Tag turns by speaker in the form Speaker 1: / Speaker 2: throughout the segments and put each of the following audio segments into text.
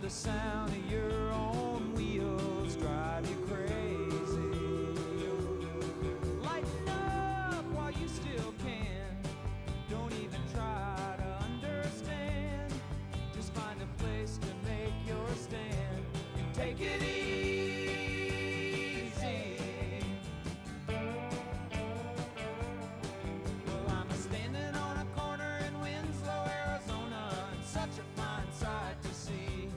Speaker 1: the sound of your own wheels drive you crazy. Lighten up while you still can. Don't even try to understand. Just find a place to make your stand and take it easy. Well, I'm standing on a corner in Winslow, Arizona, and such a fine sight to see.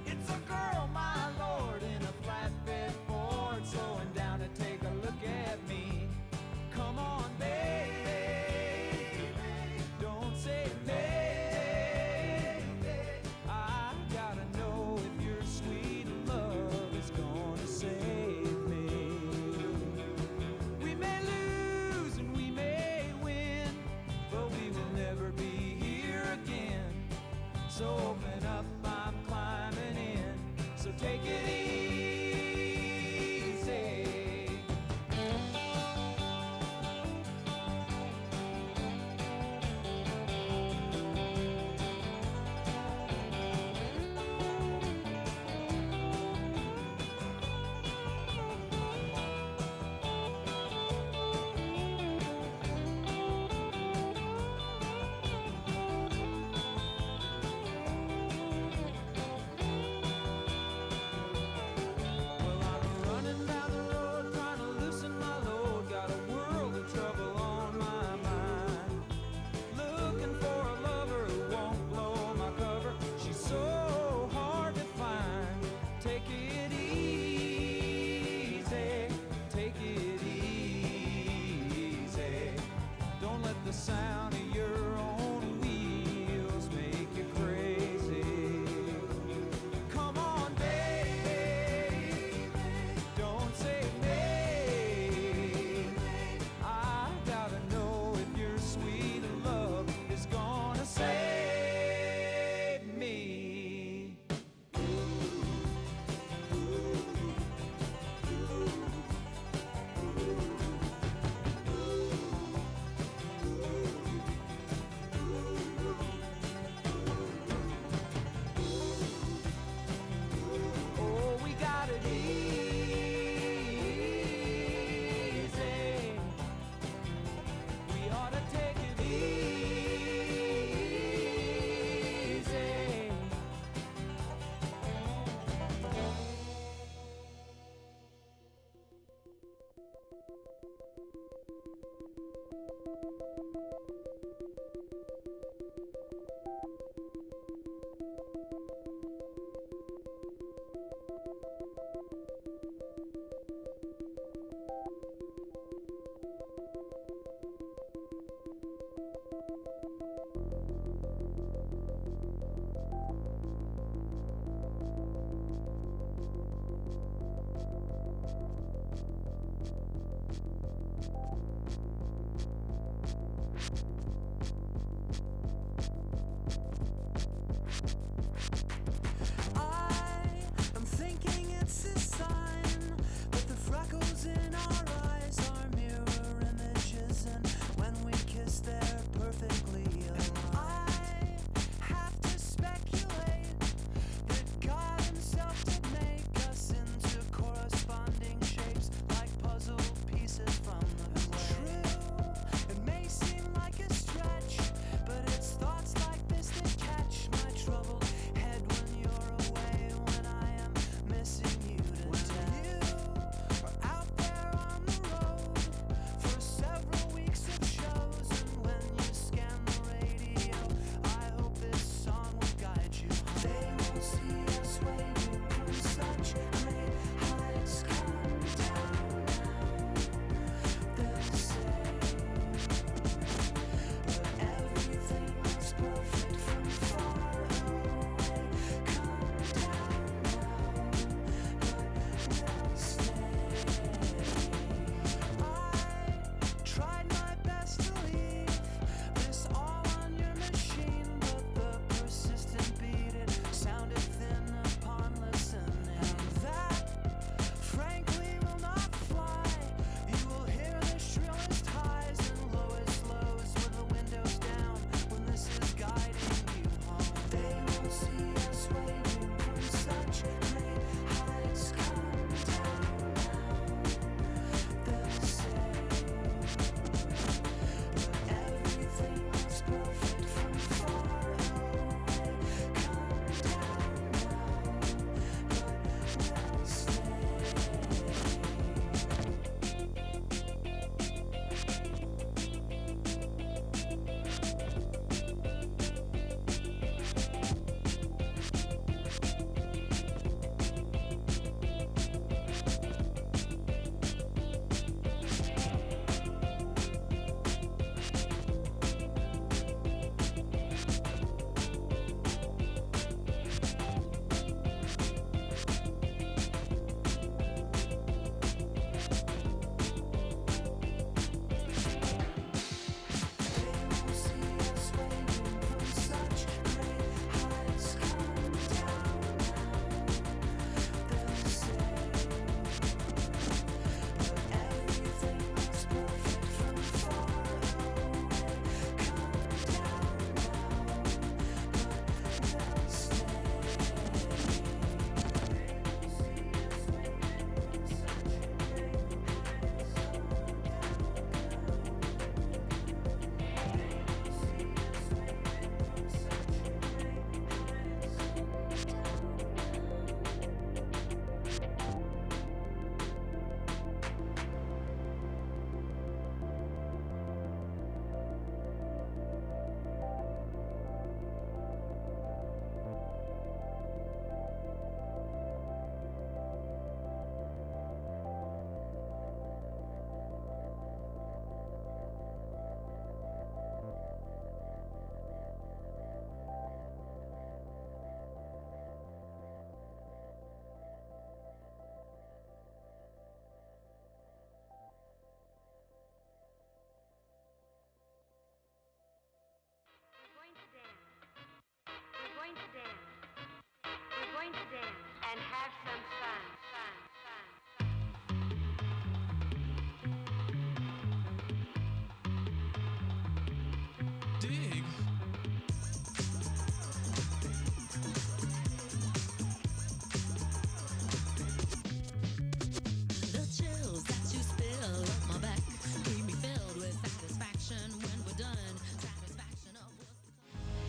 Speaker 1: It's a girl, my lord, in a flatbed Ford, slowing down to take a look at me. Come on, baby, don't say maybe. I gotta know if you're sweet love.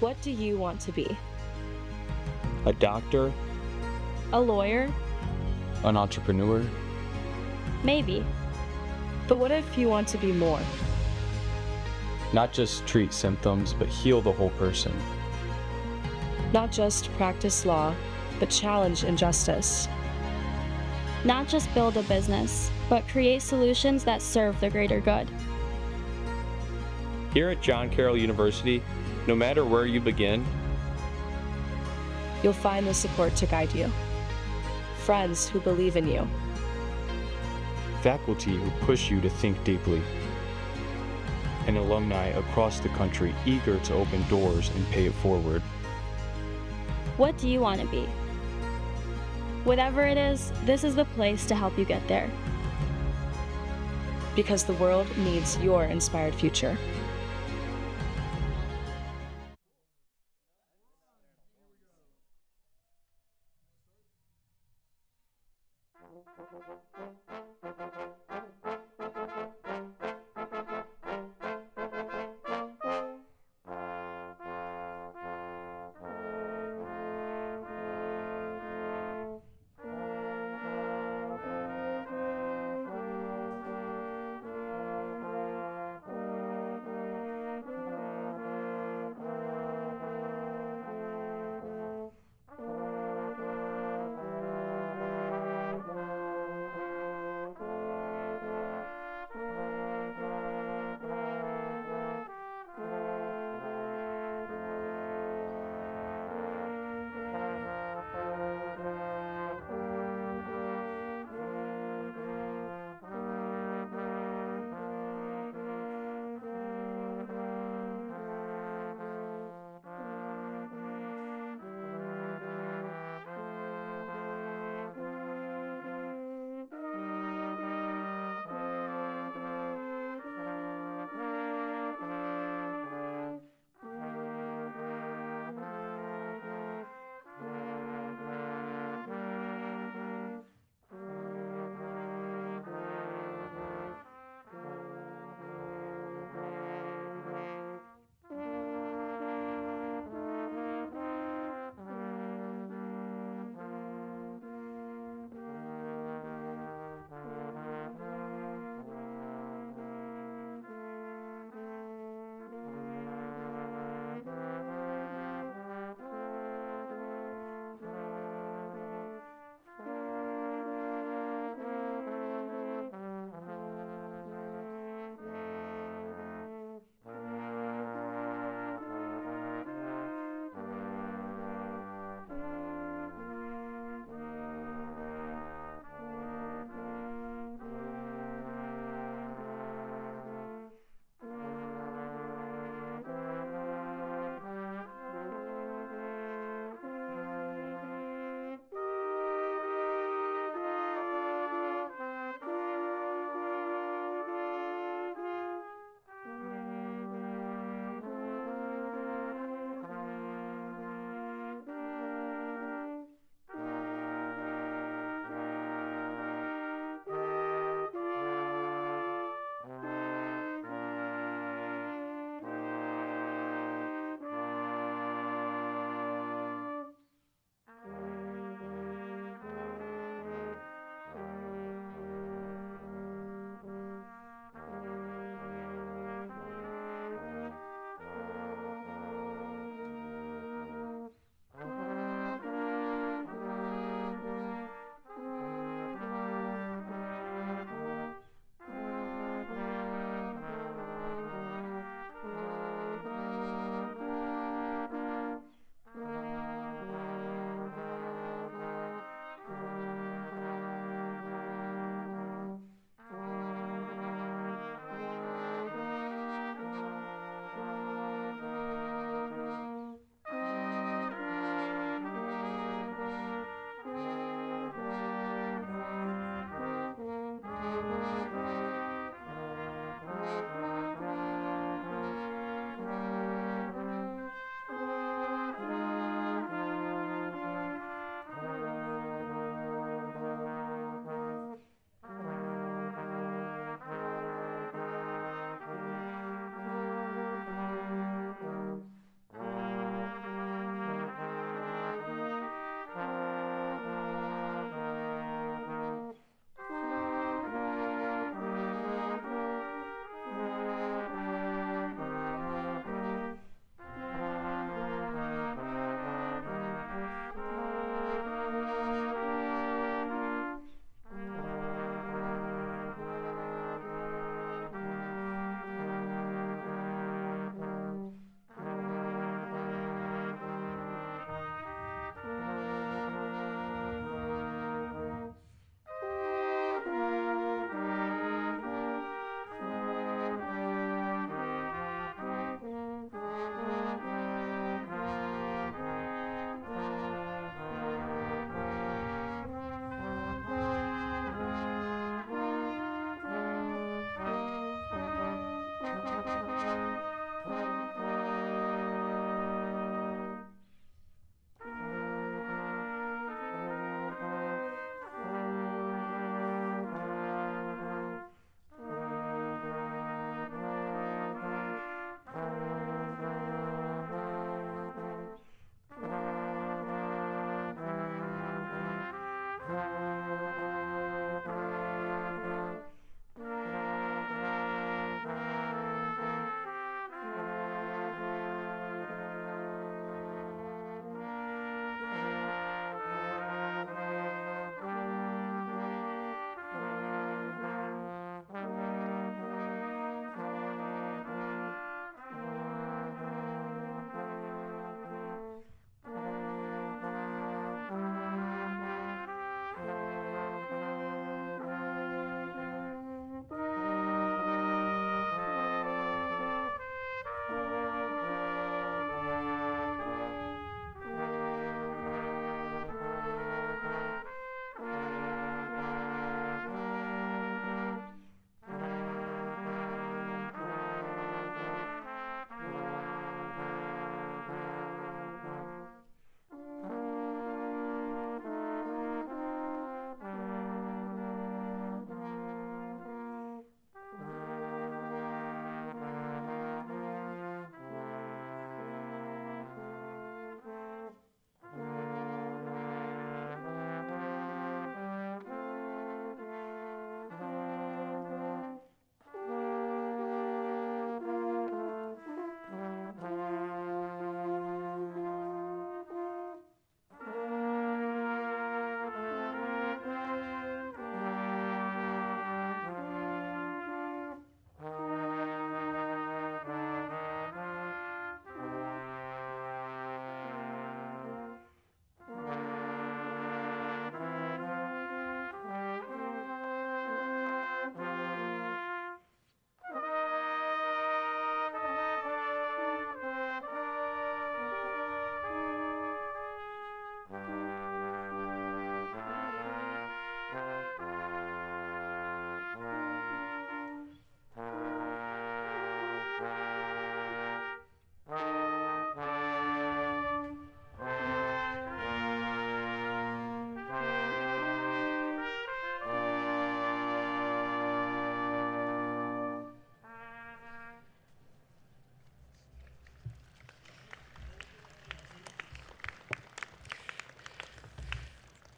Speaker 2: What do you want to be?
Speaker 3: A doctor,
Speaker 2: A lawyer?
Speaker 3: an entrepreneur.
Speaker 2: Maybe. But what if you want to be more?
Speaker 3: Not just treat symptoms, but heal the whole person.
Speaker 2: Not just practice law, but challenge injustice.
Speaker 4: Not just build a business, but create solutions that serve the greater good.
Speaker 3: Here at John Carroll University, no matter where you begin,
Speaker 2: You'll find the support to guide you. Friends who believe in you.
Speaker 3: faculty who push you to think deeply, and alumni across the country eager to open doors and pay it forward.
Speaker 4: What do you want to be? Whatever it is, this is the place to help you get there.
Speaker 2: Because the world needs your inspired future.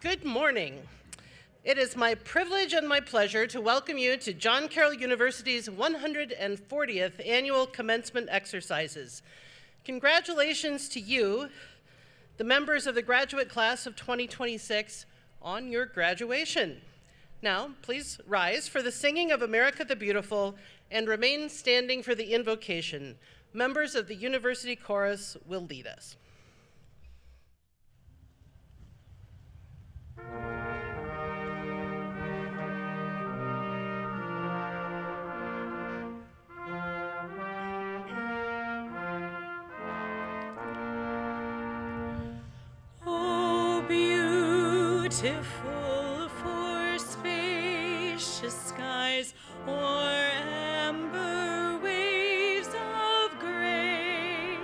Speaker 5: Good morning. It is my privilege and my pleasure to welcome you to John Carroll University's 140th annual commencement exercises. Congratulations to you, the members of the graduate class of 2026, on your graduation. Now, please rise for the singing of America the Beautiful and remain standing for the invocation. Members of the University Chorus will lead us.
Speaker 6: Oh, beautiful for spacious skies or amber waves of gray,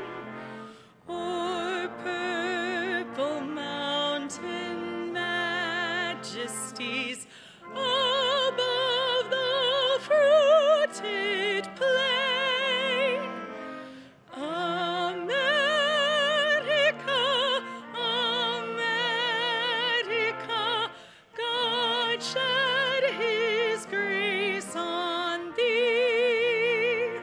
Speaker 6: or purple mountain majesties above the fruited plain. America, America, God shed his grace on thee,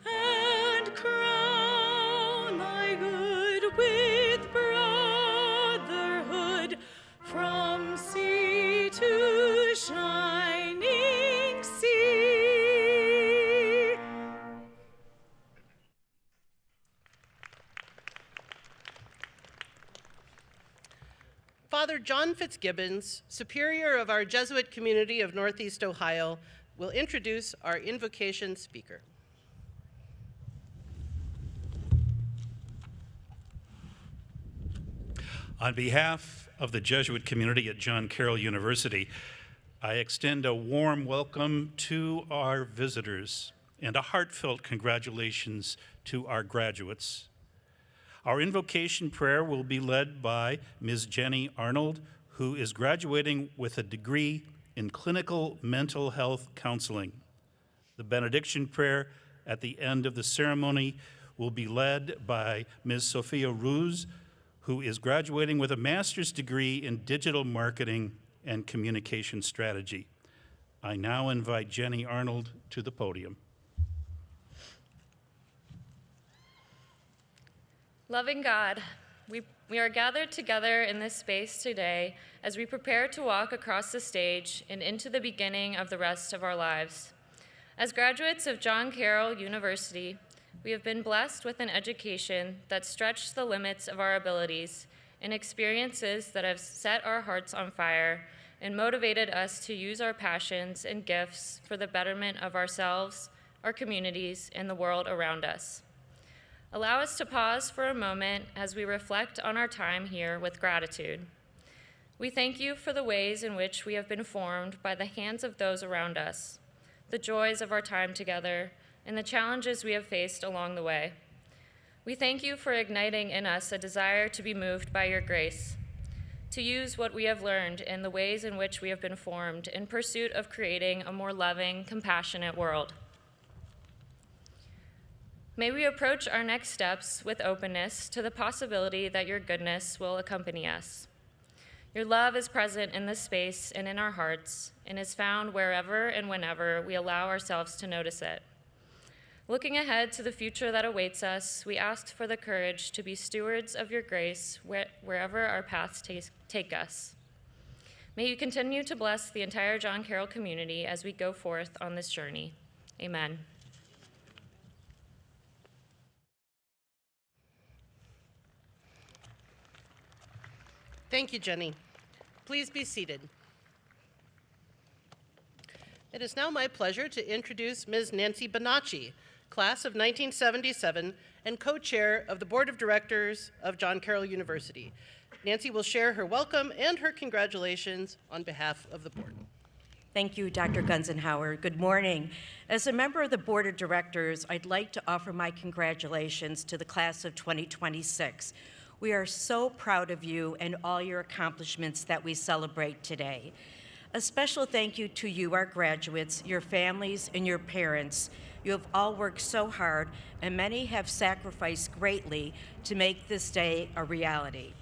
Speaker 6: and crown thy good with brotherhood from sea to shining sea.
Speaker 5: Father John Fitzgibbons, Superior of our Jesuit community of Northeast Ohio, will introduce our invocation speaker.
Speaker 7: On behalf of the Jesuit community at John Carroll University, I extend a warm welcome to our visitors and a heartfelt congratulations to our graduates. Our invocation prayer will be led by Ms. Jenny Arnold, who is graduating with a degree in clinical mental health counseling. The benediction prayer at the end of the ceremony will be led by Ms. Sophia Ruse, who is graduating with a master's degree in digital marketing and communication strategy. I now invite Jenny Arnold to the podium.
Speaker 8: Loving God, we are gathered together in this space today as we prepare to walk across the stage and into the beginning of the rest of our lives. As graduates of John Carroll University, we have been blessed with an education that stretched the limits of our abilities and experiences that have set our hearts on fire and motivated us to use our passions and gifts for the betterment of ourselves, our communities, and the world around us. Allow us to pause for a moment as we reflect on our time here with gratitude. We thank you for the ways in which we have been formed by the hands of those around us, the joys of our time together, and the challenges we have faced along the way. We thank you for igniting in us a desire to be moved by your grace, to use what we have learned and the ways in which we have been formed in pursuit of creating a more loving, compassionate world. May we approach our next steps with openness to the possibility that your goodness will accompany us. Your love is present in this space and in our hearts, and is found wherever and whenever we allow ourselves to notice it. Looking ahead to the future that awaits us, we ask for the courage to be stewards of your grace wherever our paths take us. May you continue to bless the entire John Carroll community as we go forth on this journey. Amen.
Speaker 5: Thank you, Jenny. Please be seated. It is now my pleasure to introduce Ms. Nancy Bonacci, class of 1977 and co-chair of the Board of Directors of John Carroll University. Nancy will share her welcome and her congratulations on behalf of the board.
Speaker 9: Thank you, Dr. Gunzenhauer. Good morning. As a member of the Board of Directors, I'd like to offer my congratulations to the class of 2026. We are so proud of you and all your accomplishments that we celebrate today. A special thank you to you, our graduates, your families, and your parents. You have all worked so hard, and many have sacrificed greatly to make this day a reality.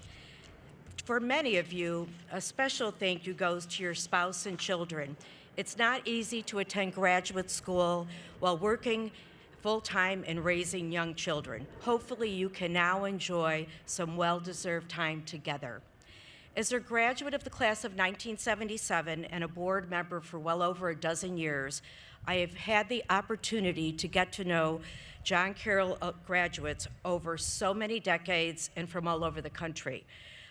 Speaker 9: For many of you, a special thank you goes to your spouse and children. It's not easy to attend graduate school while working full-time and raising young children. Hopefully you can now enjoy some well-deserved time together. As a graduate of the class of 1977 and a board member for well over a dozen years, I have had the opportunity to get to know John Carroll graduates over so many decades and from all over the country.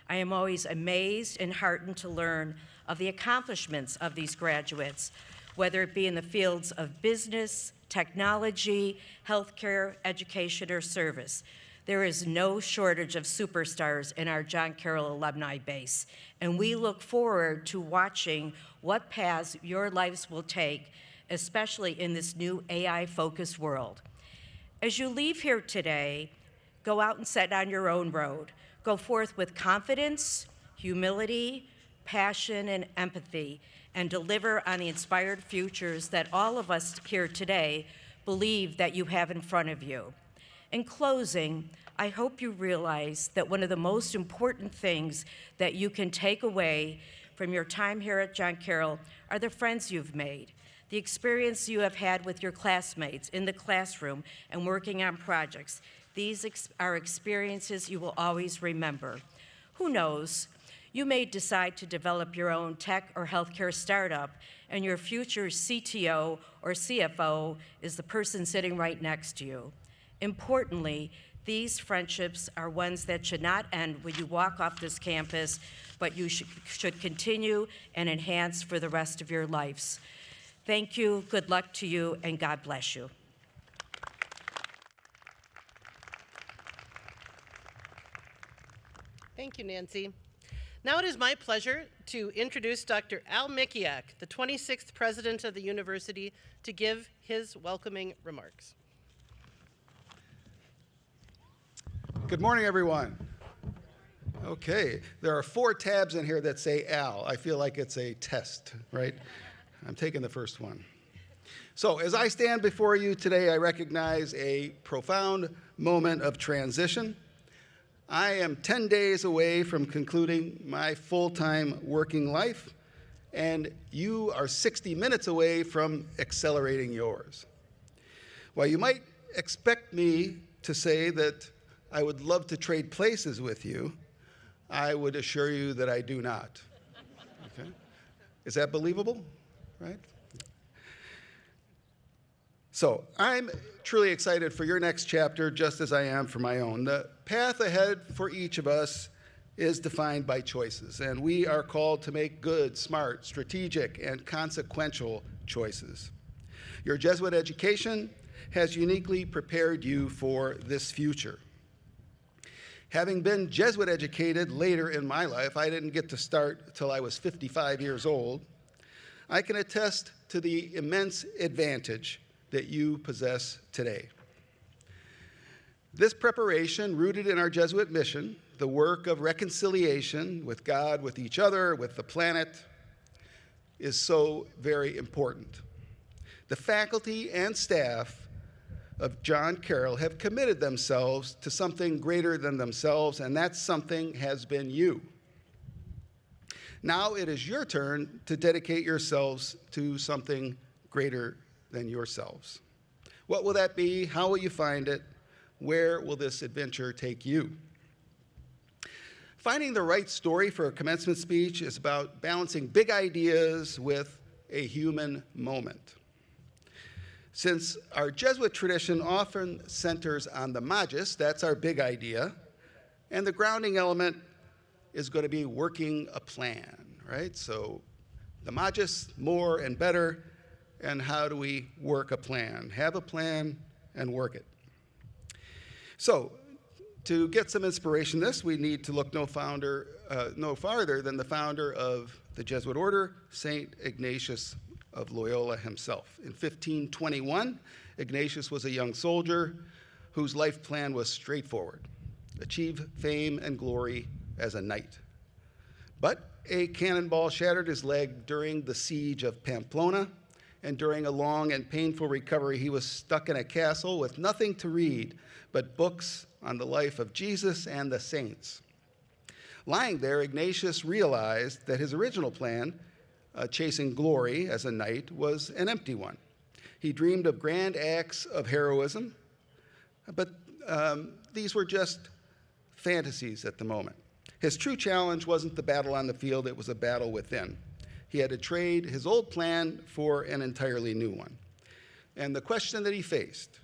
Speaker 9: I am always amazed and heartened to learn of the accomplishments of these graduates, whether it be in the fields of business, technology, healthcare, education, or service. There is no shortage of superstars in our John Carroll alumni base, and we look forward to watching what paths your lives will take, especially in this new AI-focused world. As you leave here today, go out and set on your own road. Go forth with confidence, humility, passion, and empathy, and deliver on the inspired futures that all of us here today believe that you have in front of you. In closing, I hope you realize that one of the most important things that you can take away from your time here at John Carroll are the friends you've made, the experience you have had with your classmates in the classroom and working on projects. These are experiences you will always remember. Who knows? You may decide to develop your own tech or healthcare startup, and your future CTO or CFO is the person sitting right next to you. Importantly, these friendships are ones that should not end when you walk off this campus, but you should continue and enhance for the rest of your lives. Thank you, good luck to you, and God bless you.
Speaker 5: Thank you, Nancy. Now it is my pleasure to introduce Dr. Al Mikiak, the 26th president of the university, to give his welcoming remarks.
Speaker 10: Good morning, everyone. Okay, there are 4 tabs in here that say Al. I feel like it's a test, right? I'm taking the first one. So as I stand before you today, I recognize a profound moment of transition. I am 10 days away from concluding my full-time working life, and you are 60 minutes away from accelerating yours. While you might expect me to say that I would love to trade places with you, I would assure you that I do not. Okay? Is that believable? Right? So I'm truly excited for your next chapter, just as I am for my own. The path ahead for each of us is defined by choices, and we are called to make good, smart, strategic, and consequential choices. Your Jesuit education has uniquely prepared you for this future. Having been Jesuit educated later in my life, I didn't get to start till I was 55 years old, I can attest to the immense advantage that you possess today. This preparation, rooted in our Jesuit mission, the work of reconciliation with God, with each other, with the planet, is so very important. The faculty and staff of John Carroll have committed themselves to something greater than themselves, and that something has been you. Now it is your turn to dedicate yourselves to something greater than yourselves. What will that be? How will you find it? Where will this adventure take you? Finding the right story for a commencement speech is about balancing big ideas with a human moment. Since our Jesuit tradition often centers on the magis, that's our big idea, and the grounding element is going to be working a plan, right? So the magis, more and better, and how do we work a plan? Have a plan and work it. So to get some inspiration in this, we need to look no farther than the founder of the Jesuit order, St. Ignatius of Loyola himself. In 1521, Ignatius was a young soldier whose life plan was straightforward: achieve fame and glory as a knight. But a cannonball shattered his leg during the siege of Pamplona, and during a long and painful recovery, he was stuck in a castle with nothing to read but books on the life of Jesus and the saints. Lying there, Ignatius realized that his original plan, chasing glory as a knight, was an empty one. He dreamed of grand acts of heroism, but these were just fantasies at the moment. His true challenge wasn't the battle on the field, it was a battle within. He had to trade his old plan for an entirely new one. And the question that he faced,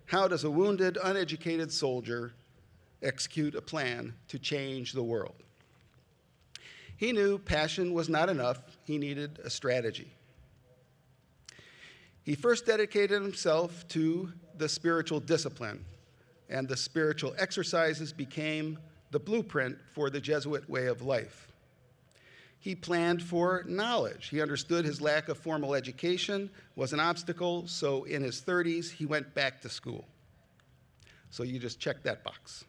Speaker 10: how does a wounded, uneducated soldier execute a plan to change the world? He knew passion was not enough, he needed a strategy. He first dedicated himself to the spiritual discipline, and the spiritual exercises became the blueprint for the Jesuit way of life. He planned for knowledge. He understood his lack of formal education was an obstacle, so in his 30s, he went back to school. So you just check that box.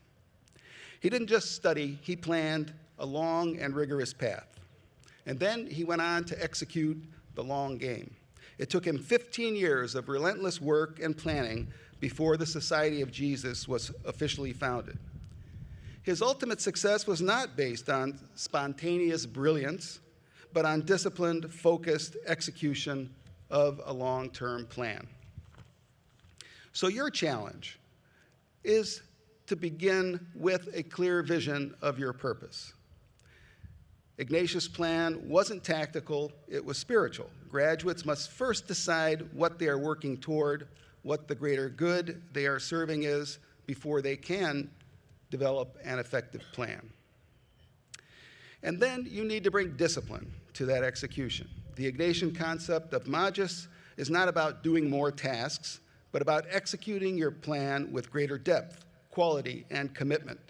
Speaker 10: He didn't just study, he planned a long and rigorous path. And then he went on to execute the long game. It took him 15 years of relentless work and planning before the Society of Jesus was officially founded. His ultimate success was not based on spontaneous brilliance, but on disciplined, focused execution of a long-term plan. So your challenge is to begin with a clear vision of your purpose. Ignatius' plan wasn't tactical, it was spiritual. Graduates must first decide what they are working toward, what the greater good they are serving is, before they can develop an effective plan. And then you need to bring discipline to that execution. The Ignatian concept of magis is not about doing more tasks, but about executing your plan with greater depth, quality, and commitment.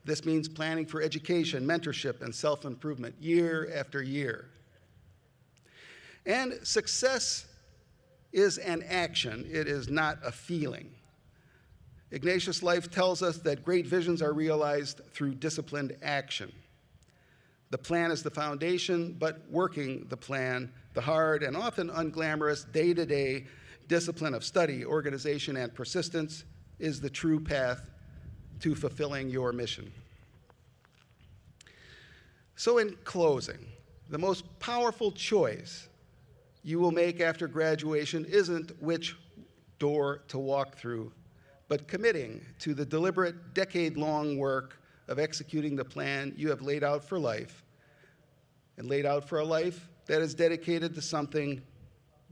Speaker 10: This means planning for education, mentorship, and self-improvement year after year. And success is an action, it is not a feeling. Ignatius' life tells us that great visions are realized through disciplined action. The plan is the foundation, but working the plan, the hard and often unglamorous day-to-day discipline of study, organization, and persistence is the true path to fulfilling your mission. So in closing, the most powerful choice you will make after graduation isn't which door to walk through, but committing to the deliberate, decade-long work of executing the plan you have laid out for life, and laid out for a life that is dedicated to something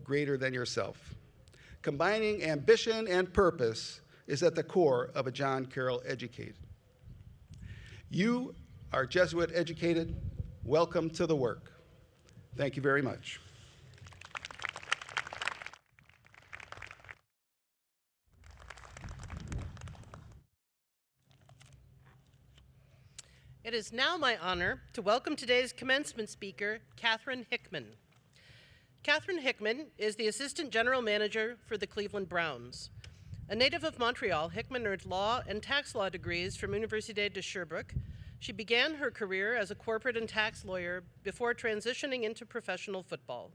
Speaker 10: greater than yourself. Combining ambition and purpose is at the core of a John Carroll educated. You are Jesuit educated. Welcome to the work. Thank you very much.
Speaker 5: It is now my honor to welcome today's commencement speaker, Catherine Hickman. Catherine Hickman is the Assistant General Manager for the Cleveland Browns. A native of Montreal, Hickman earned law and tax law degrees from Université de Sherbrooke. She began her career as a corporate and tax lawyer before transitioning into professional football.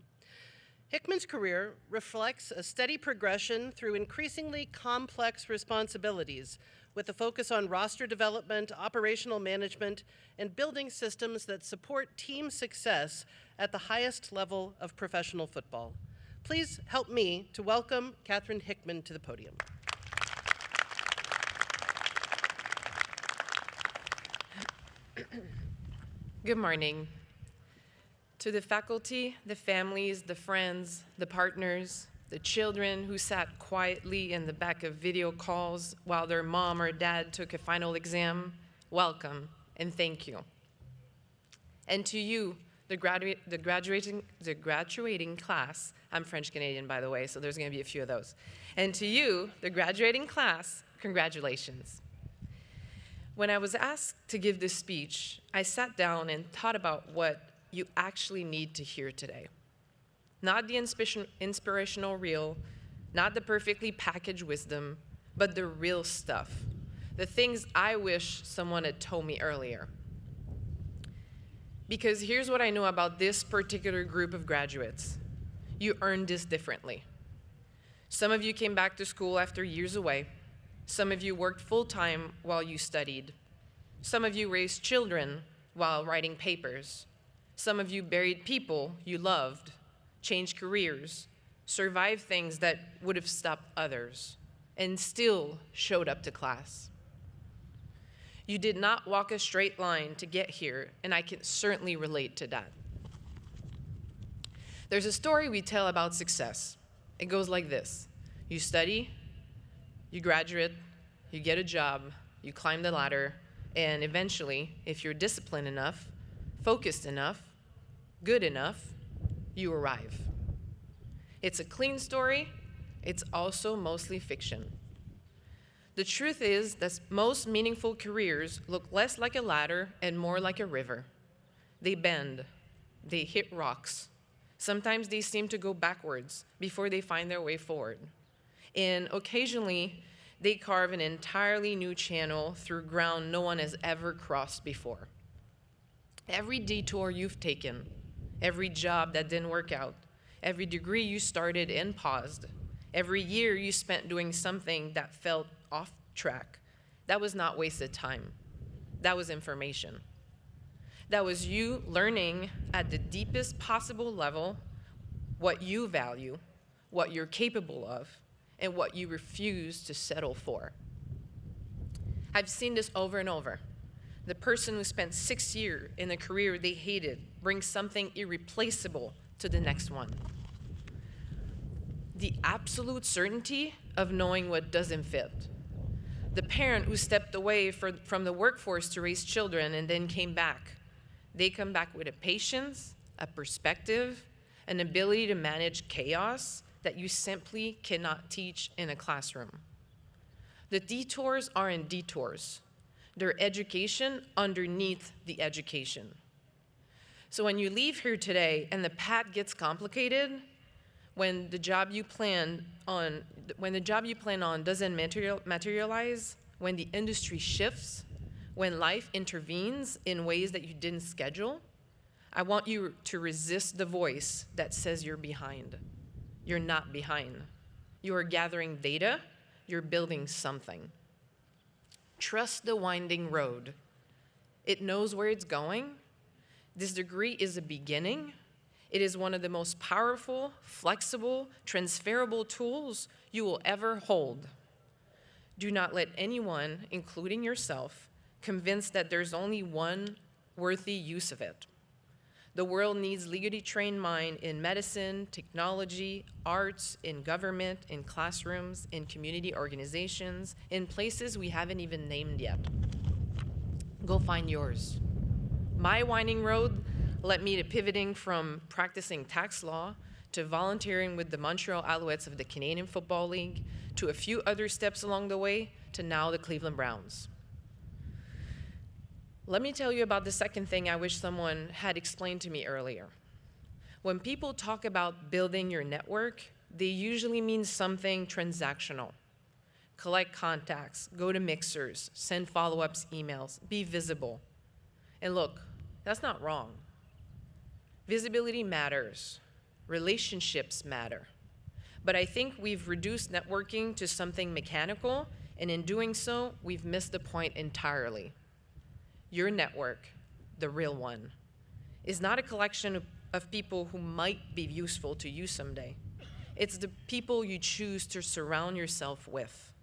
Speaker 5: Hickman's career reflects a steady progression through increasingly complex responsibilities, with a focus on roster development, operational management, and building systems that support team success at the highest level of professional football. Please help me to welcome Catherine Hickman to the podium.
Speaker 11: Good morning. To the faculty, the families, the friends, the partners, the children who sat quietly in the back of video calls while their mom or dad took a final exam, welcome and thank you. And to you, the graduating class, I'm French Canadian by the way, so there's gonna be a few of those. And to you, the graduating class, congratulations. When I was asked to give this speech, I sat down and thought about what you actually need to hear today. Not the inspirational reel, not the perfectly packaged wisdom, but the real stuff. The things I wish someone had told me earlier. Because here's what I know about this particular group of graduates. You earned this differently. Some of you came back to school after years away. Some of you worked full-time while you studied. Some of you raised children while writing papers. Some of you buried people you loved, changed careers, survived things that would have stopped others, and still showed up to class. You did not walk a straight line to get here, and I can certainly relate to that. There's a story we tell about success. It goes like this. You study, you graduate, you get a job, you climb the ladder, and eventually, if you're disciplined enough, focused enough, good enough, you arrive. It's a clean story. It's also mostly fiction. The truth is that most meaningful careers look less like a ladder and more like a river. They bend, they hit rocks. Sometimes they seem to go backwards before they find their way forward. And occasionally, they carve an entirely new channel through ground no one has ever crossed before. Every detour you've taken, every job that didn't work out, every degree you started and paused, every year you spent doing something that felt off track, that was not wasted time. That was information. That was you learning at the deepest possible level what you value, what you're capable of, and what you refuse to settle for. I've seen this over and over. The person who spent 6 years in a career they hated brings something irreplaceable to the next one. The absolute certainty of knowing what doesn't fit. The parent who stepped away from the workforce to raise children and then came back. They come back with a patience, a perspective, an ability to manage chaos that you simply cannot teach in a classroom. The detours aren't detours. They're education underneath the education. So when you leave here today and the path gets complicated, when the job you plan on doesn't materialize, when the industry shifts, when life intervenes in ways that you didn't schedule, I want you to resist the voice that says you're behind. You're not behind. You are gathering data. You're building something. Trust the winding road. It knows where it's going. This degree is a beginning. It is one of the most powerful, flexible, transferable tools you will ever hold. Do not let anyone, including yourself, convince that there's only one worthy use of it. The world needs legally trained minds in medicine, technology, arts, in government, in classrooms, in community organizations, in places we haven't even named yet. Go find yours. My winding road led me to pivoting from practicing tax law to volunteering with the Montreal Alouettes of the Canadian Football League, to a few other steps along the way, to now the Cleveland Browns. Let me tell you about the second thing I wish someone had explained to me earlier. When people talk about building your network, they usually mean something transactional. Collect contacts, go to mixers, send follow-ups emails, be visible. And look, that's not wrong. Visibility matters. Relationships matter. But I think we've reduced networking to something mechanical, and in doing so, we've missed the point entirely. Your network, the real one, is not a collection of people who might be useful to you someday. It's the people you choose to surround yourself with.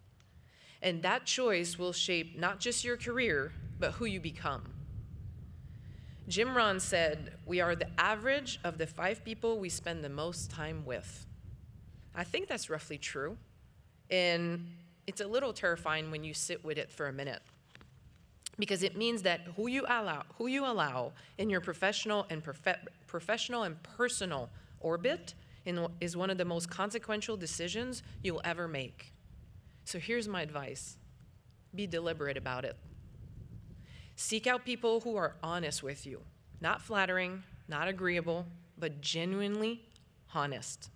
Speaker 11: And that choice will shape not just your career, but who you become. Jim Rohn said, "We are the average of the 5 people we spend the most time with." I think that's roughly true. And it's a little terrifying when you sit with it for a minute. Because it means that who you allow in your professional and personal orbit is one of the most consequential decisions you'll ever make. So here's my advice. Be deliberate about it. Seek out people who are honest with you. Not flattering, not agreeable, but genuinely honest.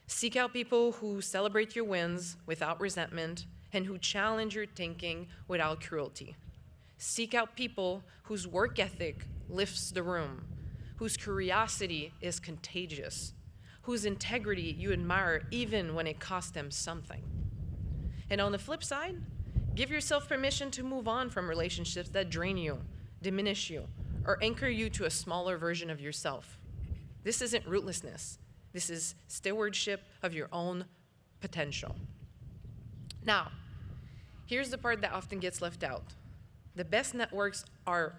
Speaker 11: Seek out people who celebrate your wins without resentment and who challenge your thinking without cruelty. Seek out people whose work ethic lifts the room, whose curiosity is contagious, whose integrity you admire even when it costs them something. And on the flip side, give yourself permission to move on from relationships that drain you, diminish you, or anchor you to a smaller version of yourself. This isn't rootlessness. This is stewardship of your own potential. Now, here's the part that often gets left out. The best networks are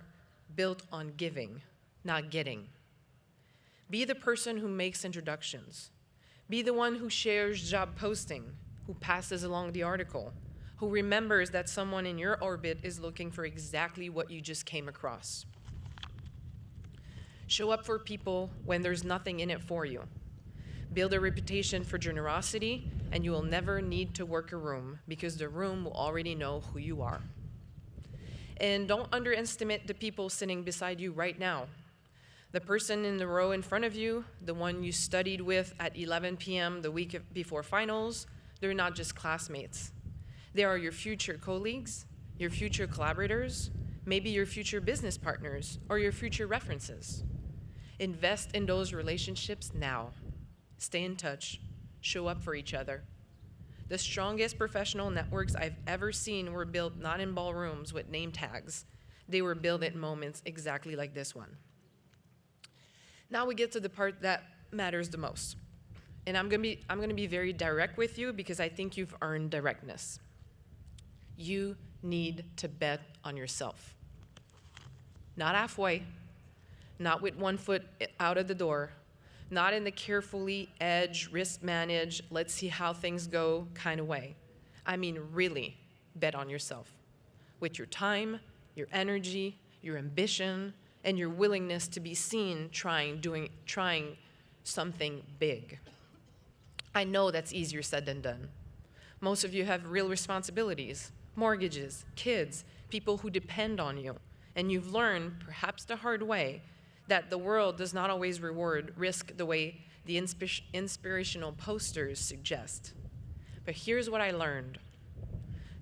Speaker 11: built on giving, not getting. Be the person who makes introductions. Be the one who shares job posting, who passes along the article, who remembers that someone in your orbit is looking for exactly what you just came across. Show up for people when there's nothing in it for you. Build a reputation for generosity, and you will never need to work a room because the room will already know who you are. And don't underestimate the people sitting beside you right now. The person in the row in front of you, the one you studied with at 11 p.m. the week before finals, they're not just classmates. They are your future colleagues, your future collaborators, maybe your future business partners, or your future references. Invest in those relationships now. Stay in touch. Show up for each other. The strongest professional networks I've ever seen were built not in ballrooms with name tags. They were built at moments exactly like this one. Now we get to the part that matters the most. And I'm gonna be very direct with you because I think you've earned directness. You need to bet on yourself. Not halfway, not with one foot out of the door, not in the carefully edge, risk manage, let's see how things go kind of way. I mean, really bet on yourself with your time, your energy, your ambition, and your willingness to be seen trying something big. I know that's easier said than done. Most of you have real responsibilities, mortgages, kids, people who depend on you, and you've learned, perhaps the hard way, that the world does not always reward risk the way the inspirational posters suggest. But here's what I learned.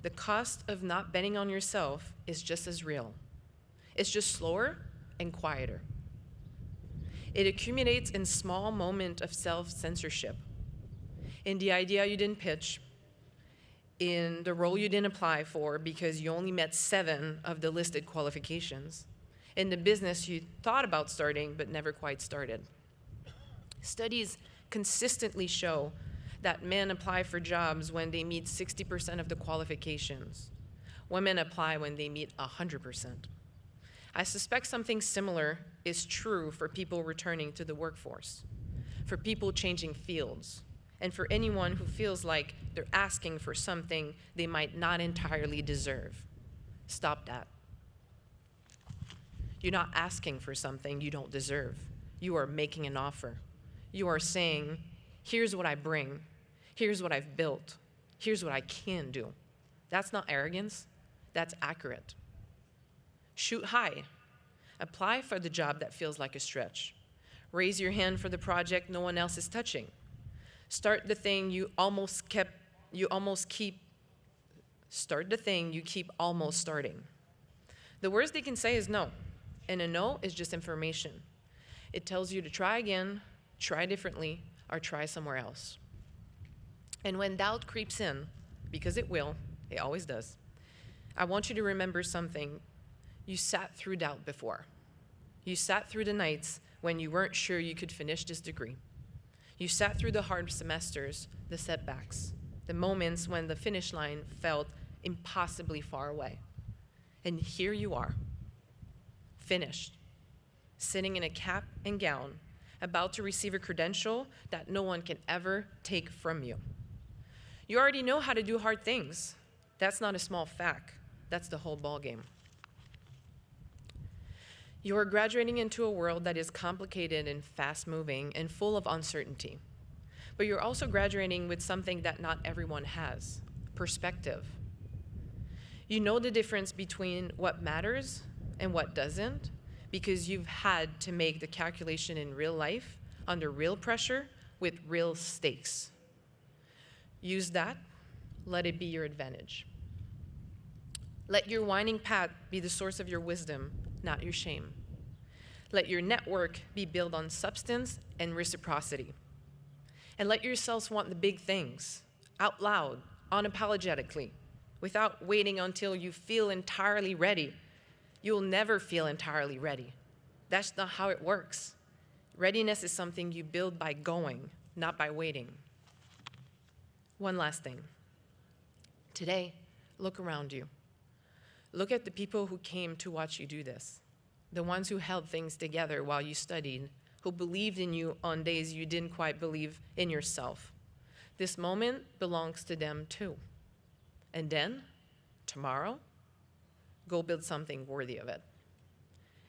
Speaker 11: The cost of not betting on yourself is just as real. It's just slower and quieter. It accumulates in small moments of self-censorship, in the idea you didn't pitch, in the role you didn't apply for because you only met 7 of the listed qualifications, in the business you thought about starting but never quite started. Studies consistently show that men apply for jobs when they meet 60% of the qualifications. Women apply when they meet 100%. I suspect something similar is true for people returning to the workforce, for people changing fields, and for anyone who feels like they're asking for something they might not entirely deserve. Stop that. You're not asking for something you don't deserve. You are making an offer. You are saying, here's what I bring. Here's what I've built. Here's what I can do. That's not arrogance. That's accurate. Shoot high. Apply for the job that feels like a stretch. Raise your hand for the project no one else is touching. Start the thing you keep almost starting. The worst they can say is no, and a no is just information. It tells you to try again, try differently, or try somewhere else. And when doubt creeps in, because it will, it always does, I want you to remember something. You sat through doubt before. You sat through the nights when you weren't sure you could finish this degree. You sat through the hard semesters, the setbacks, the moments when the finish line felt impossibly far away. And here you are, finished, sitting in a cap and gown, about to receive a credential that no one can ever take from you. You already know how to do hard things. That's not a small fact. That's the whole ballgame. You are graduating into a world that is complicated and fast-moving and full of uncertainty. But you're also graduating with something that not everyone has, perspective. You know the difference between what matters and what doesn't because you've had to make the calculation in real life, under real pressure, with real stakes. Use that. Let it be your advantage. Let your winding path be the source of your wisdom, not your shame. Let your network be built on substance and reciprocity. And let yourselves want the big things, out loud, unapologetically, without waiting until you feel entirely ready. You'll never feel entirely ready. That's not how it works. Readiness is something you build by going, not by waiting. One last thing. Today, look around you. Look at the people who came to watch you do this, the ones who held things together while you studied, who believed in you on days you didn't quite believe in yourself. This moment belongs to them too. And then, tomorrow, go build something worthy of it.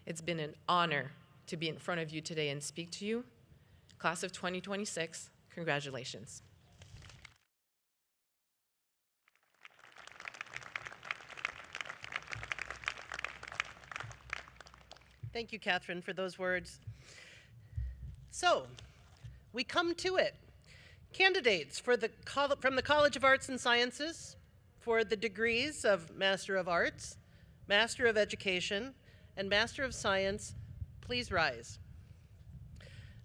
Speaker 11: It's been an honor to be in front of you today and speak to you. Class of 2026, congratulations.
Speaker 5: Thank you, Catherine, for those words. So, we come to it. Candidates from the College of Arts and Sciences for the degrees of Master of Arts, Master of Education, and Master of Science, please rise.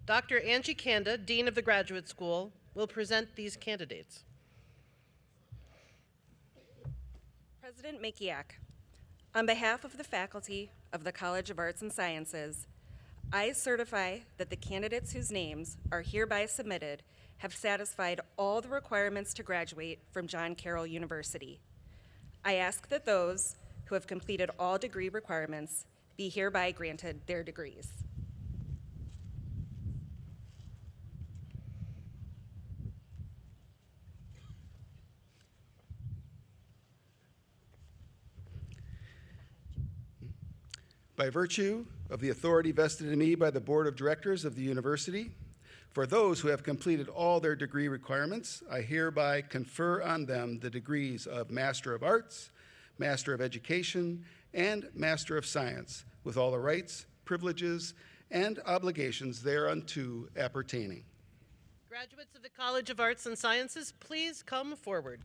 Speaker 5: Dr. Angie Kanda, Dean of the Graduate School, will present these candidates.
Speaker 12: President Makiak, on behalf of the faculty of the College of Arts and Sciences, I certify that the candidates whose names are hereby submitted have satisfied all the requirements to graduate from John Carroll University. I ask that those who have completed all degree requirements be hereby granted their degrees.
Speaker 10: By virtue of the authority vested in me by the Board of Directors of the university, for those who have completed all their degree requirements, I hereby confer on them the degrees of Master of Arts, Master of Education, and Master of Science, with all the rights, privileges, and obligations thereunto appertaining.
Speaker 5: Graduates of the College of Arts and Sciences, please come forward.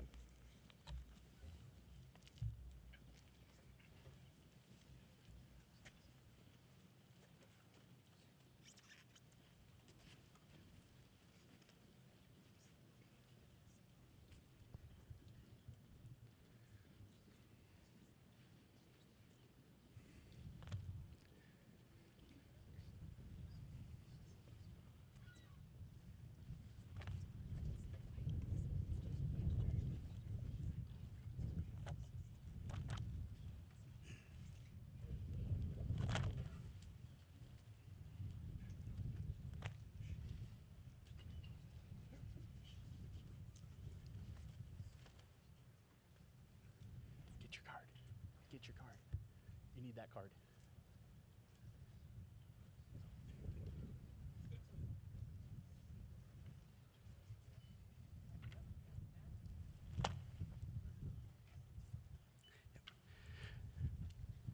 Speaker 13: Get your card. You need that card.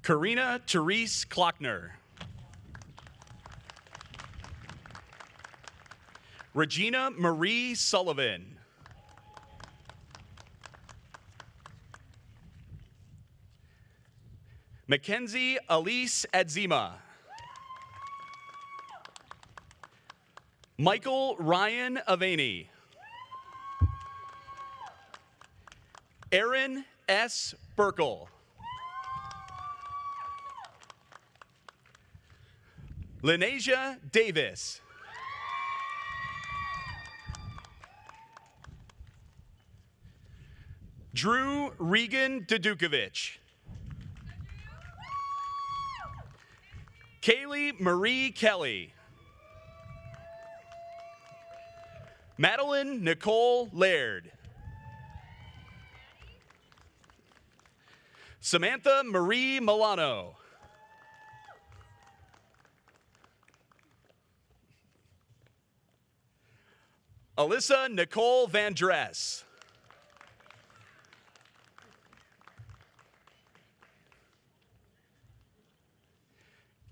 Speaker 13: Karina Therese Klockner. Regina Marie Sullivan. Mackenzie Elise Adzima. Michael Ryan Avaney. Aaron S. Burkle. Lenasia Davis. Drew Regan Dedukovich. Kaylee Marie Kelly. Madeline Nicole Laird. Samantha Marie Milano. Alyssa Nicole Van Dress.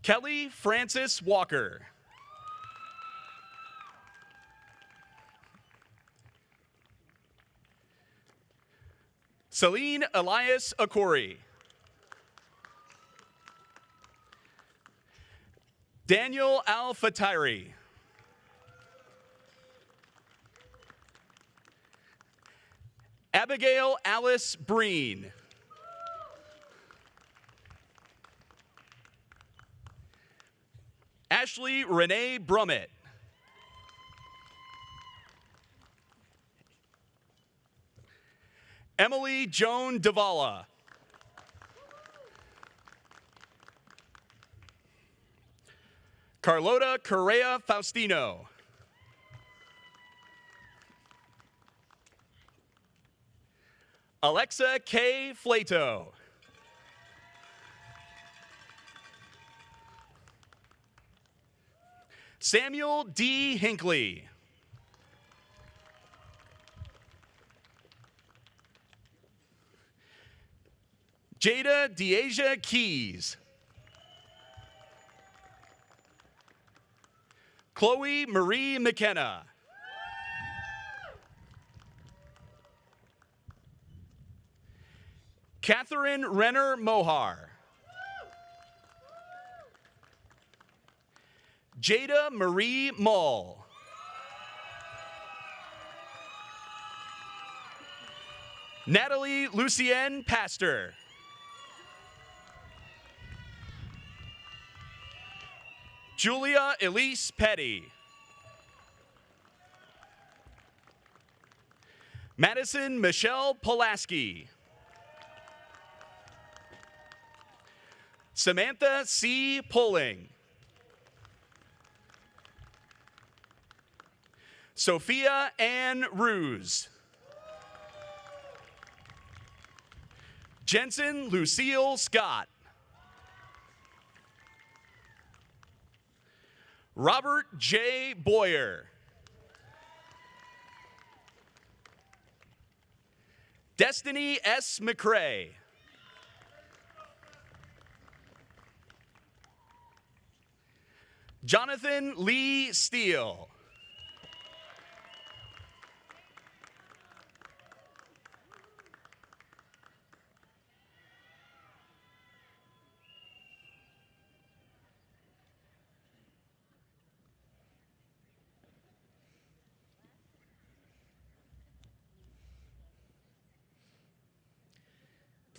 Speaker 13: Kelly Francis Walker. Celine Elias Akori. Daniel Al-Fatiri. Abigail Alice Breen. Ashley Renee Brummett. Emily Joan Davala. Carlota Correa Faustino. Alexa K. Flato. Samuel D. Hinckley. Jada Deasia Keys. Chloe Marie McKenna. Catherine Renner Mohar. Jada Marie Mull. Natalie Lucienne Pastor. Julia Elise Petty. Madison Michelle Pulaski. Samantha C. Pulling. Sophia Ann Ruse. Jensen Lucille Scott. Robert J. Boyer. Destiny S. McCrae. Jonathan Lee Steele.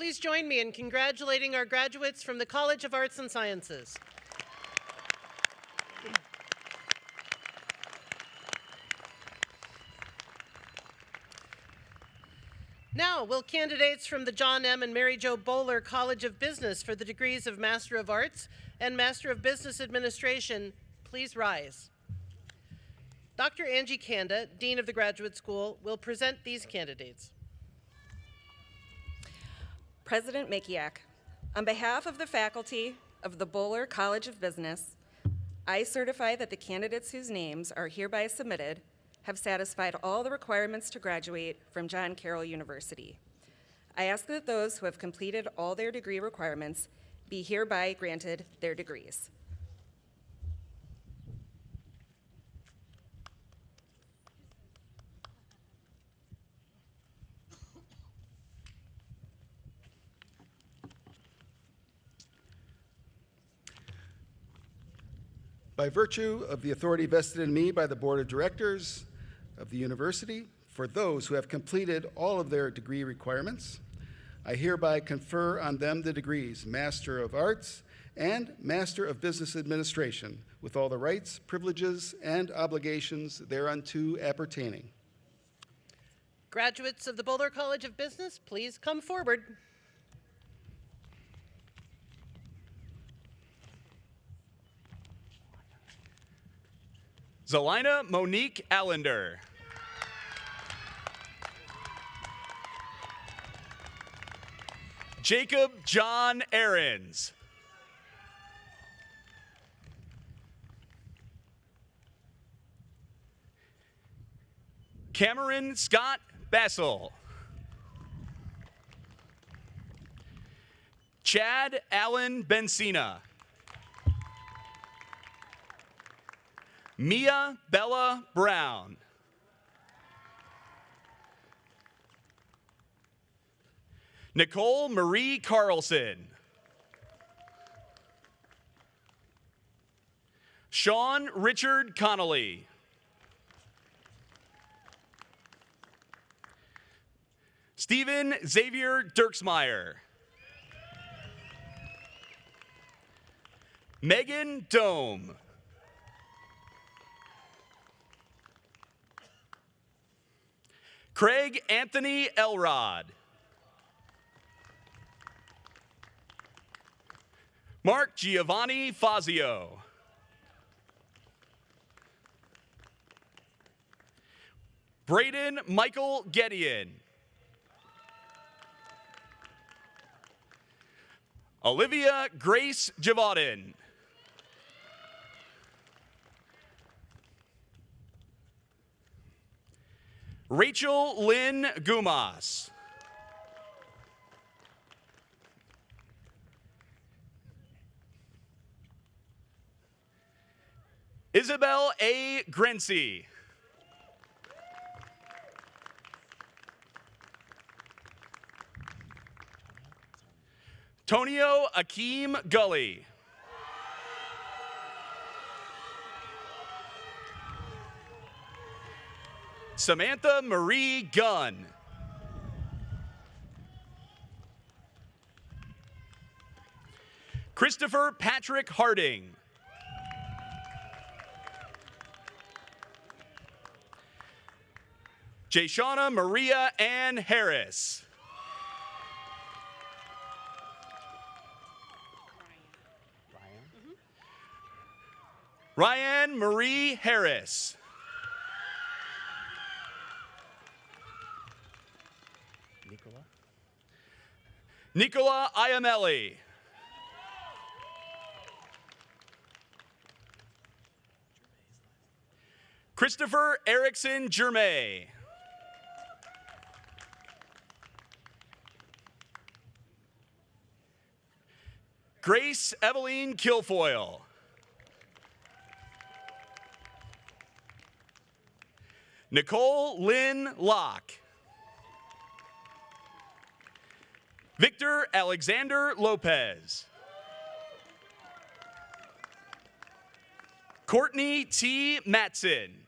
Speaker 5: Please join me in congratulating our graduates from the College of Arts and Sciences. Now, will candidates from the John M. and Mary Jo Bowler College of Business for the degrees of Master of Arts and Master of Business Administration please rise? Dr. Angie Kanda, Dean of the Graduate School, will present these candidates.
Speaker 12: President Makiak, on behalf of the faculty of the Bowler College of Business, I certify that the candidates whose names are hereby submitted have satisfied all the requirements to graduate from John Carroll University. I ask that those who have completed all their degree requirements be hereby granted their degrees.
Speaker 10: By virtue of the authority vested in me by the Board of Directors of the university, for those who have completed all of their degree requirements, I hereby confer on them the degrees Master of Arts and Master of Business Administration, with all the rights, privileges, and obligations thereunto appertaining.
Speaker 5: Graduates of the Bowler College of Business, please come forward.
Speaker 13: Zelina Monique Allender. Jacob John Ahrens. Cameron Scott Bassel. Chad Allen Bensina. Mia Bella Brown. Nicole Marie Carlson. Sean Richard Connolly. Stephen Xavier Dirksmeyer. Megan Dome. Craig Anthony Elrod. Mark Giovanni Fazio. Braden Michael Gideon. Olivia Grace Javadin. Rachel Lynn Gumas. Isabel A. Grency. Tonio Akeem Gully. Samantha Marie Gunn. Christopher Patrick Harding. Jayshana Maria Ann Harris. Ryan Marie Harris. Nicola Iamelli. Christopher Erickson Germay. Grace Eveline Kilfoyle. Nicole Lynn Locke. Victor Alexander Lopez. Courtney T. Matson.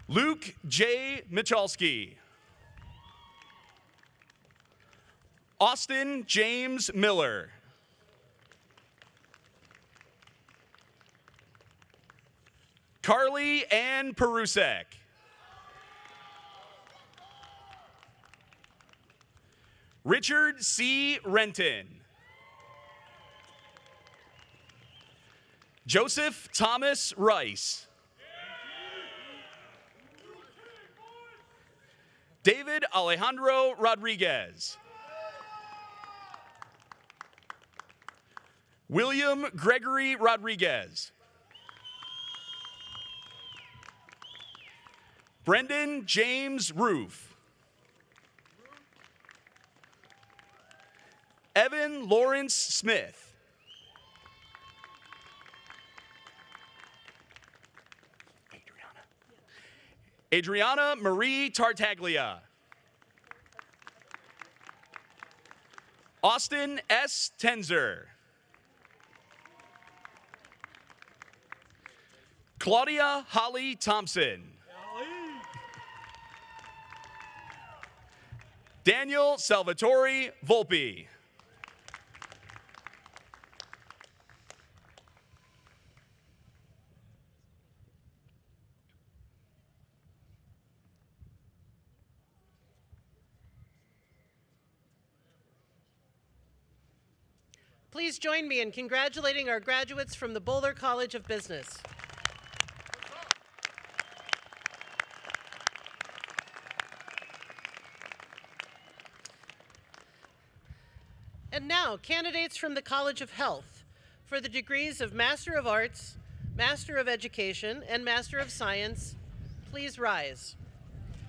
Speaker 13: Luke J. Michalski. Austin James Miller. Carly Ann Perusek. Richard C. Renton. Joseph Thomas Rice. David Alejandro Rodriguez. William Gregory Rodriguez. Brendan James Roof. Evan Lawrence Smith. Adriana Marie Tartaglia. Austin S. Tenzer. Claudia Holly Thompson. Daniel Salvatore Volpe.
Speaker 5: Please join me in congratulating our graduates from the Boulder College of Business. And now, candidates from the College of Health for the degrees of Master of Arts, Master of Education, and Master of Science, please rise.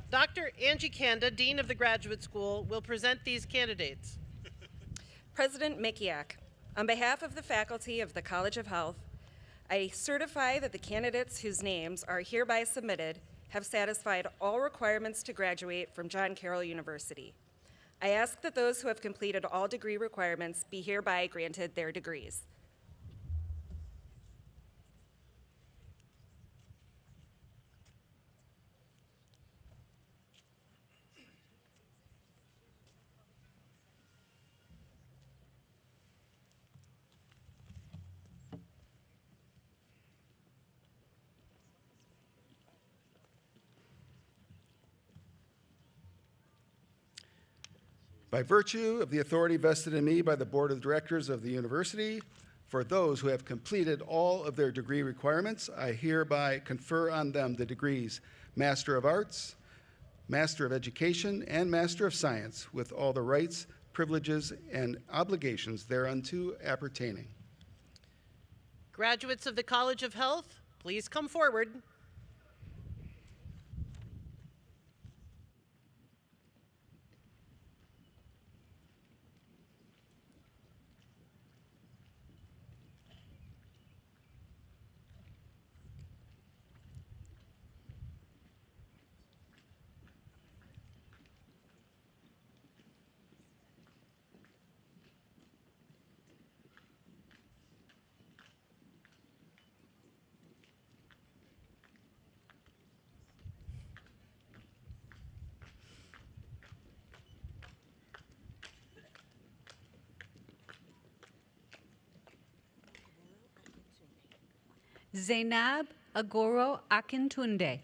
Speaker 5: Dr. Angie Kanda, Dean of the Graduate School, will present these candidates.
Speaker 12: President Mikiak, on behalf of the faculty of the College of Health, I certify that the candidates whose names are hereby submitted have satisfied all requirements to graduate from John Carroll University. I ask that those who have completed all degree requirements be hereby granted their degrees.
Speaker 10: By virtue of the authority vested in me by the Board of Directors of the university, for those who have completed all of their degree requirements, I hereby confer on them the degrees Master of Arts, Master of Education, and Master of Science, with all the rights, privileges, and obligations thereunto appertaining.
Speaker 5: Graduates of the College of Health, please come forward.
Speaker 14: Zainab Agoro Akintunde.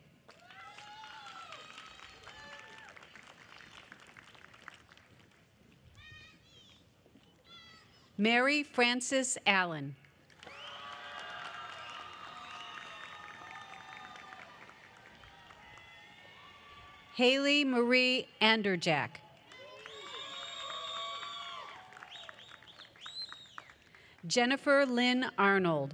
Speaker 14: Mary Frances Allen. Haley Marie Anderjack. Jennifer Lynn Arnold.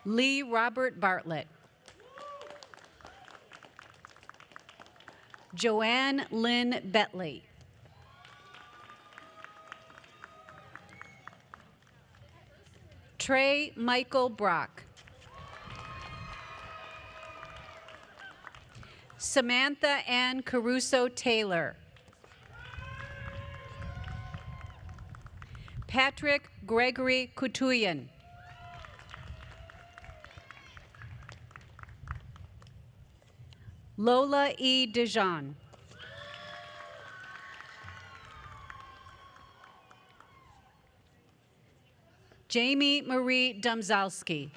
Speaker 14: Lee Robert Bartlett. Joanne Lynn Betley. Trey Michael Brock. Samantha Ann Caruso Taylor. Patrick Gregory Kutuyan. Lola E. Dijon. Jamie Marie Domzalski.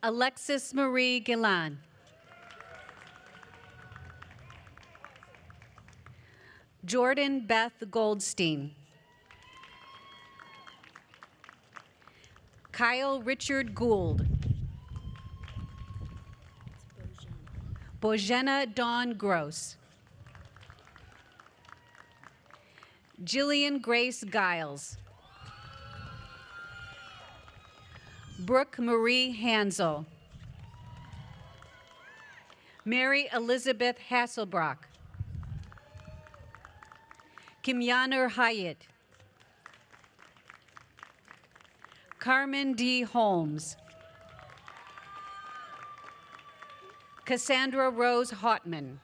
Speaker 14: Alexis Marie Gillan. Jordan Beth Goldstein. Kyle Richard Gould. Bojena Dawn Gross. Jillian Grace Giles. Brooke Marie Hansel. Mary Elizabeth Hasselbrock. Kimyaner Hyatt. Carmen D. Holmes. Cassandra Rose Hotman.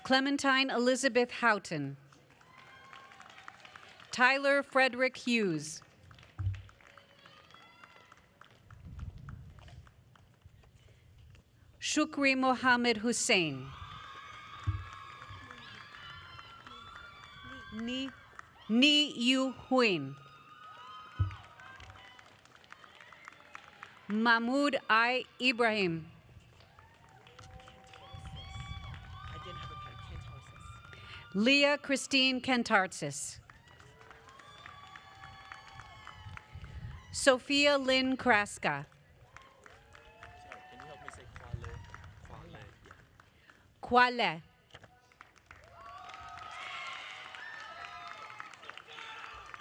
Speaker 14: Clementine Elizabeth Houghton. Tyler Frederick Hughes. Shukri Mohammed Hussein. Ni Yu Huin. Mahmoud I. Ibrahim. Leah Christine Kentartsis. Sophia Lynn Kraska. Kwale.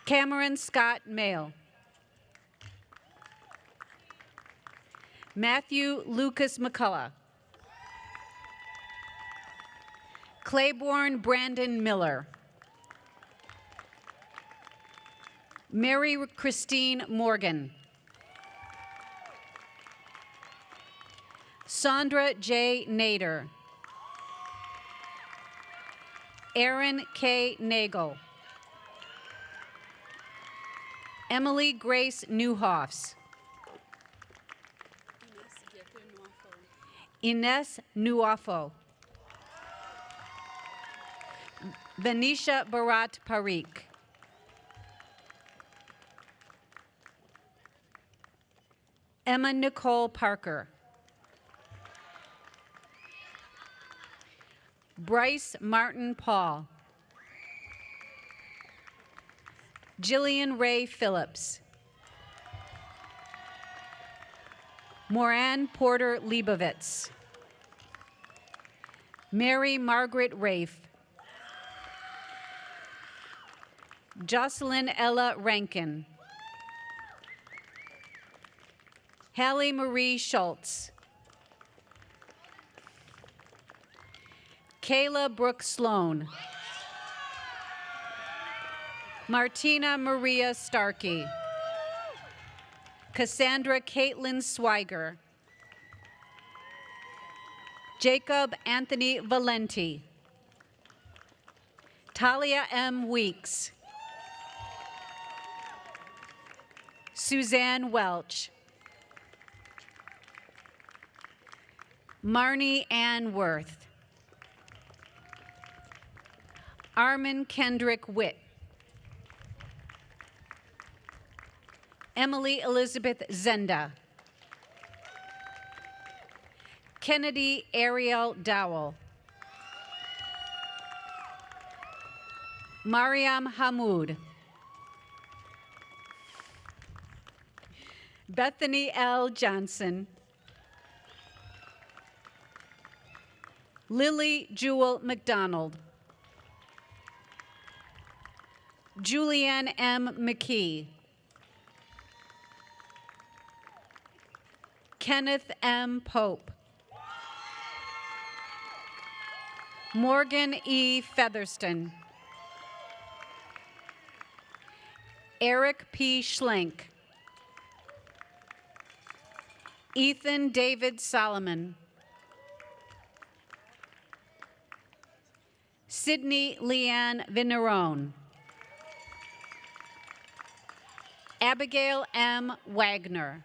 Speaker 14: Cameron Scott Mail. Matthew Lucas McCullough. Claiborne Brandon Miller. Mary Christine Morgan. Sandra J. Nader. Aaron K. Nagel. Emily Grace Newhoffs. Ines Nuafo. Venetia Barat Parikh. Emma Nicole Parker. Bryce Martin Paul. Jillian Ray Phillips. Moran Porter Leibovitz. Mary Margaret Rafe. Jocelyn Ella Rankin. Hallie Marie Schultz. Kayla Brooke Sloan. Martina Maria Starkey. Cassandra Caitlin Swiger. Jacob Anthony Valenti. Talia M. Weeks. Suzanne Welch. Marnie Ann Worth. Armin Kendrick Witt. Emily Elizabeth Zenda. Kennedy Ariel Dowell. Mariam Hamoud. Bethany L. Johnson. Lily Jewel McDonald. Julianne M. McKee. Kenneth M. Pope. Morgan E. Featherston. Eric P. Schlenk. Ethan David Solomon. Sydney Leanne Vinarone. Abigail M. Wagner.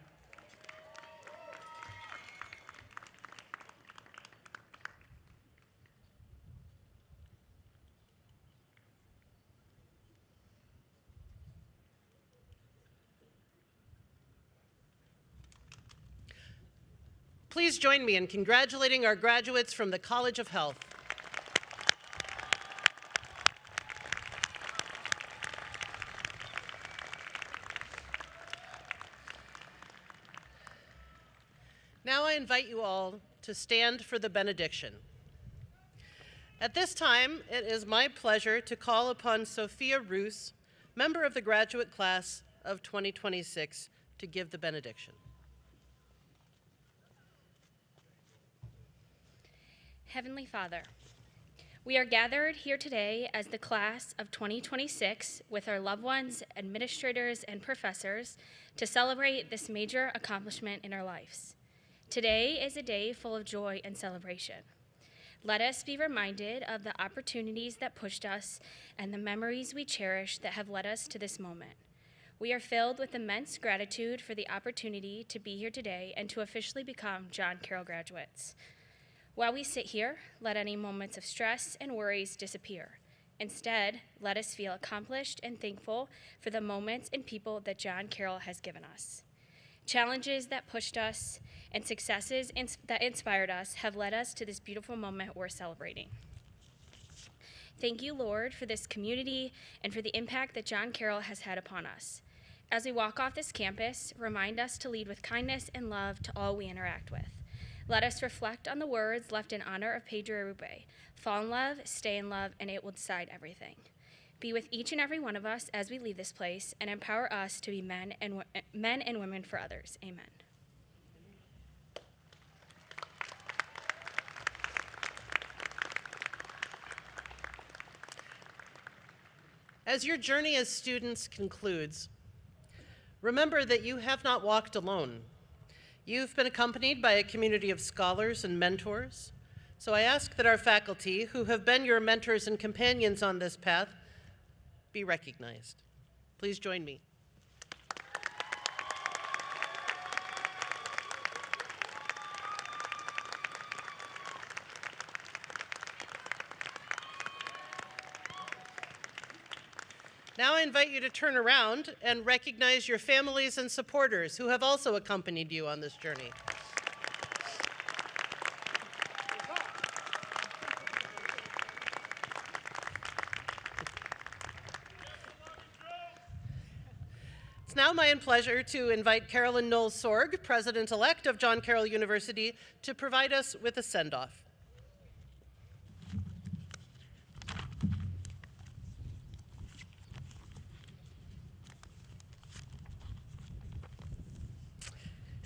Speaker 5: Please join me in congratulating our graduates from the College of Health. Now I invite you all to stand for the benediction. At this time, it is my pleasure to call upon Sophia Roos, member of the graduate class of 2026, to give the benediction.
Speaker 15: Heavenly Father, we are gathered here today as the class of 2026 with our loved ones, administrators, and professors to celebrate this major accomplishment in our lives. Today is a day full of joy and celebration. Let us be reminded of the opportunities that pushed us and the memories we cherish that have led us to this moment. We are filled with immense gratitude for the opportunity to be here today and to officially become John Carroll graduates. While we sit here, let any moments of stress and worries disappear. Instead, let us feel accomplished and thankful for the moments and people that John Carroll has given us. Challenges that pushed us and successes that inspired us have led us to this beautiful moment we're celebrating. Thank you, Lord, for this community and for the impact that John Carroll has had upon us. As we walk off this campus, remind us to lead with kindness and love to all we interact with. Let us reflect on the words left in honor of Pedro Arrupe. Fall in love, stay in love, and it will decide everything. Be with each and every one of us as we leave this place and empower us to be men and women for others. Amen.
Speaker 5: As your journey as students concludes, remember that you have not walked alone. You've been accompanied by a community of scholars and mentors. So I ask that our faculty, who have been your mentors and companions on this path, be recognized. Please join me. Now I invite you to turn around and recognize your families and supporters who have also accompanied you on this journey. It's now my pleasure to invite Carolyn Knowles-Sorg, President-elect of John Carroll University, to provide us with a send-off.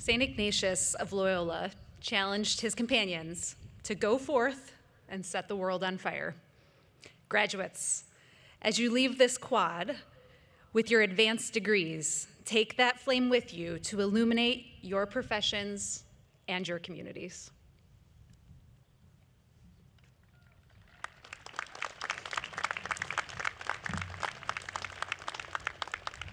Speaker 16: St. Ignatius of Loyola challenged his companions to go forth and set the world on fire. Graduates, as you leave this quad with your advanced degrees, take that flame with you to illuminate your professions and your communities.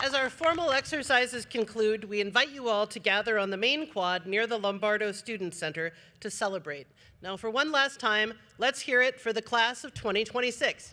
Speaker 5: As our formal exercises conclude, we invite you all to gather on the main quad near the Lombardo Student Center to celebrate. Now, for one last time, let's hear it for the class of 2026.